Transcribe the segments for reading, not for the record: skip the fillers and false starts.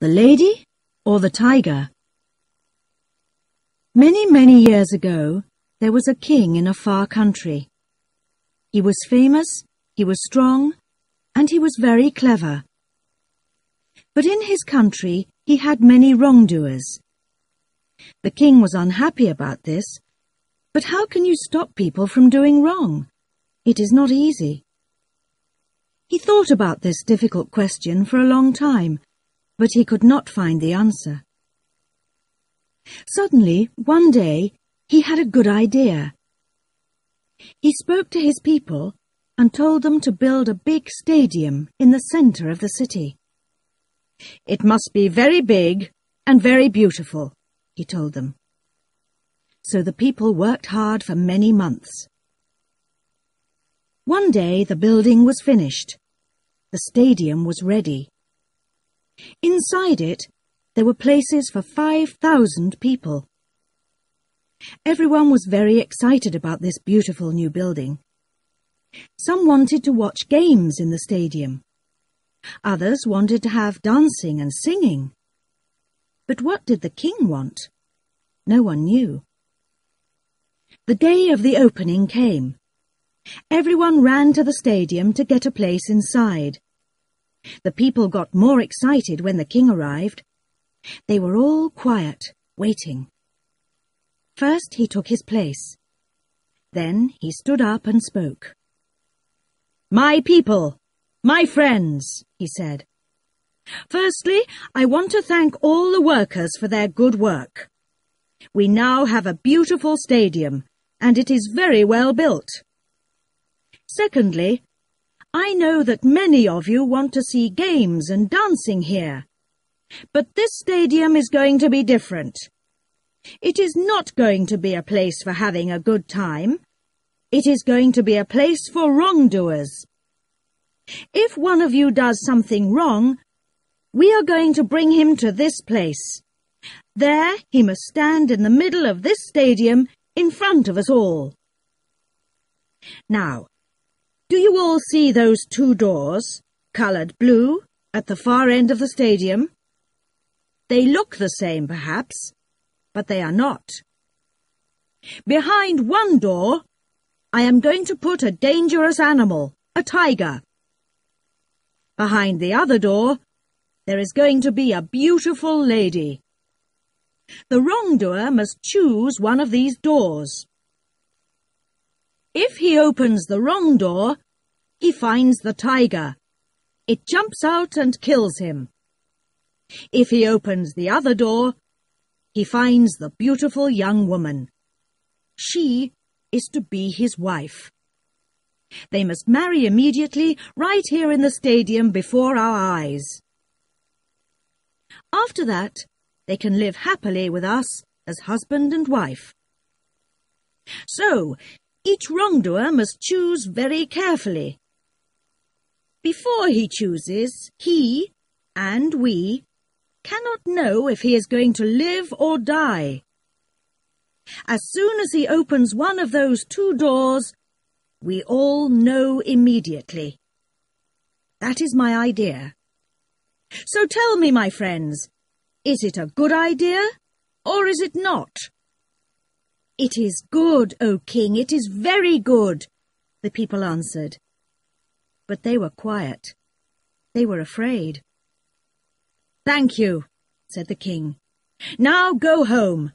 The lady or the tiger? Many, many years ago, there was a king in a far country. He was famous, he was strong, and he was very clever. But in his country, he had many wrongdoers. The king was unhappy about this, but how can you stop people from doing wrong? It is not easy. He thought about this difficult question for a long time, but he could not find the answer. Suddenly, one day, he had a good idea. He spoke to his people and told them to build a big stadium in the center of the city. It must be very big and very beautiful, he told them. So the people worked hard for many months. One day the building was finished. The stadium was ready. Inside it, there were places for 5,000 people. Everyone was very excited about this beautiful new building. Some wanted to watch games in the stadium. Others wanted to have dancing and singing. But what did the king want? No one knew. The day of the opening came. Everyone ran to the stadium to get a place inside. The people got more excited when the king arrived. They were all quiet, waiting. First he took his place. Then he stood up and spoke. "My people, my friends," he said. "Firstly, I want to thank all the workers for their good work. We now have a beautiful stadium, and it is very well built. Secondly, I know that many of you want to see games and dancing here. But this stadium is going to be different. It is not going to be a place for having a good time. It is going to be a place for wrongdoers. If one of you does something wrong, we are going to bring him to this place. There he must stand in the middle of this stadium in front of us all. Now, do you all see those two doors, coloured blue, at the far end of the stadium? They look the same, perhaps, but they are not. Behind one door, I am going to put a dangerous animal, a tiger. Behind the other door, there is going to be a beautiful lady. The wrongdoer must choose one of these doors. If he opens the wrong door, he finds the tiger. It jumps out and kills him. If he opens the other door, he finds the beautiful young woman. She is to be his wife. They must marry immediately, right here in the stadium before our eyes. After that, they can live happily with us as husband and wife. So, each wrongdoer must choose very carefully. Before he chooses, he and we cannot know if he is going to live or die. As soon as he opens one of those two doors, we all know immediately. That is my idea. So tell me, my friends, is it a good idea or is it not? "It is good, O king, it is very good," the people answered. But they were quiet. They were afraid. "Thank you," said the king. "Now go home.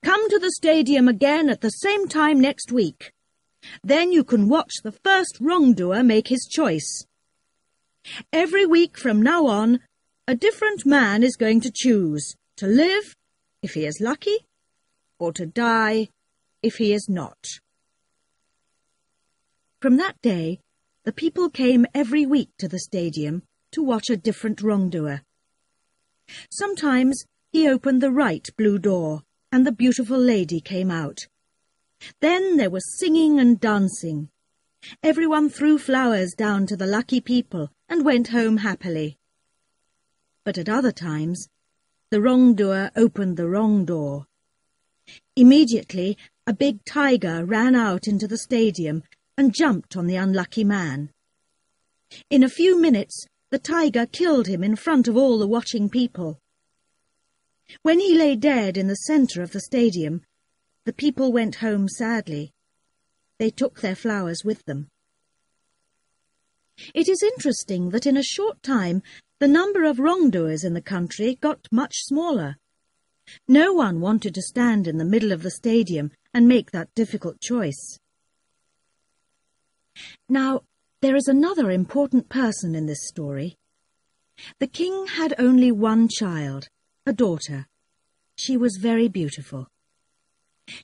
Come to the stadium again at the same time next week. Then you can watch the first wrongdoer make his choice. Every week from now on, a different man is going to choose to live, if he is lucky, or to die if he is not." From that day, the people came every week to the stadium to watch a different wrongdoer. Sometimes he opened the right blue door, and the beautiful lady came out. Then there was singing and dancing. Everyone threw flowers down to the lucky people and went home happily. But at other times, the wrongdoer opened the wrong door. Immediately, a big tiger ran out into the stadium and jumped on the unlucky man. In a few minutes, the tiger killed him in front of all the watching people. When he lay dead in the centre of the stadium, the people went home sadly. They took their flowers with them. It is interesting that in a short time the number of wrongdoers in the country got much smaller. No one wanted to stand in the middle of the stadium and make that difficult choice. Now, there is another important person in this story. The king had only one child, a daughter. She was very beautiful.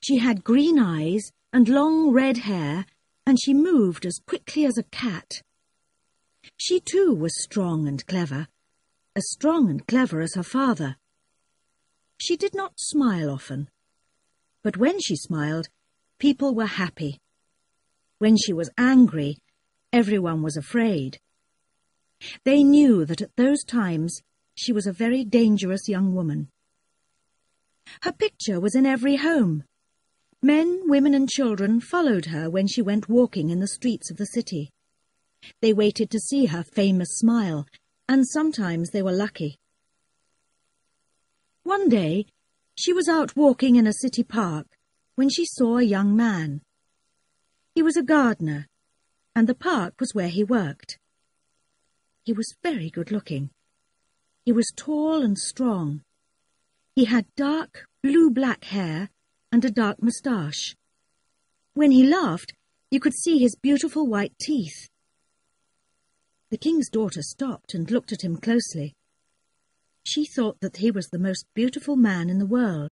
She had green eyes and long red hair, and she moved as quickly as a cat. She too was strong and clever as her father. She did not smile often, but when she smiled, people were happy. When she was angry, everyone was afraid. They knew that at those times she was a very dangerous young woman. Her picture was in every home. Men, women and children followed her when she went walking in the streets of the city. They waited to see her famous smile, and sometimes they were lucky. One day, she was out walking in a city park when she saw a young man. He was a gardener, and the park was where he worked. He was very good-looking. He was tall and strong. He had dark blue-black hair and a dark moustache. When he laughed, you could see his beautiful white teeth. The king's daughter stopped and looked at him closely. She thought that he was the most beautiful man in the world.